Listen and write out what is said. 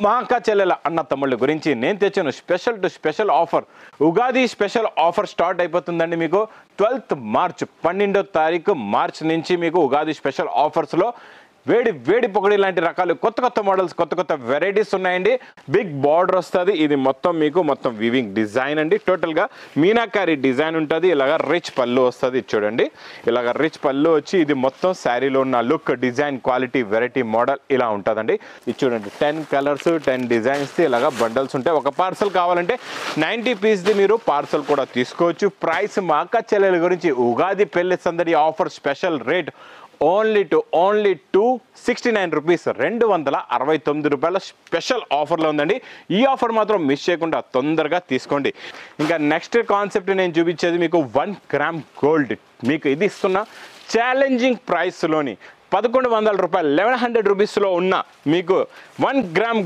మా అక్క చెల్లెల అన్న తమ్ముళ్ళ గురించి నేను తెచ్చాను special to special offer. Ugadi special offer start అయిపోతుందండి. మీకు 12th మార్చ్ 12వ తారీఖు మార్చ్ నుంచి మీకు ఉగాది స్పెషల్ ఆఫర్స్లో వేడి వేడి పొగడి లాంటి రకాలు కొత్త కొత్త మోడల్స్ కొత్త కొత్త వెరైటీస్ ఉన్నాయండి. బిగ్ బార్డర్ వస్తుంది. ఇది మొత్తం మీకు మొత్తం వివింగ్ డిజైన్ అండి. టోటల్గా మీనాకారి డిజైన్ ఉంటుంది. ఇలాగ రిచ్ పళ్ళు వస్తుంది. చూడండి, ఇలాగ రిచ్ పళ్ళు వచ్చి ఇది మొత్తం శారీలో ఉన్న look design quality variety model ఇలా ఉంటుందండి. ఇది చూడండి, 10 కలర్స్ 10 డిజైన్స్ ఇలాగ బండల్స్ ఉంటాయి. ఒక పార్సల్ కావాలంటే 90 పీస్ది మీరు పార్సల్ కూడా తీసుకోవచ్చు. ప్రైస్ మా అక్క చెల్లెల గురించి ఉగాది పెళ్లి సందడి offer special rate only 269 rupees, 269 రూపాయల స్పెషల్ ఆఫర్లో ఉందండి. ఈ ఆఫర్ మాత్రం మిస్ చేయకుండా తొందరగా తీసుకోండి. ఇంకా నెక్స్ట్ కాన్సెప్ట్ నేను చూపించేది మీకు 1 గ్రామ్ గోల్డ్. మీకు ఇది ఇస్తున్న ఛాలెంజింగ్ ప్రైస్లోని 1100 రూపాయలు 1100 రూపీస్లో ఉన్న మీకు 1 గ్రామ్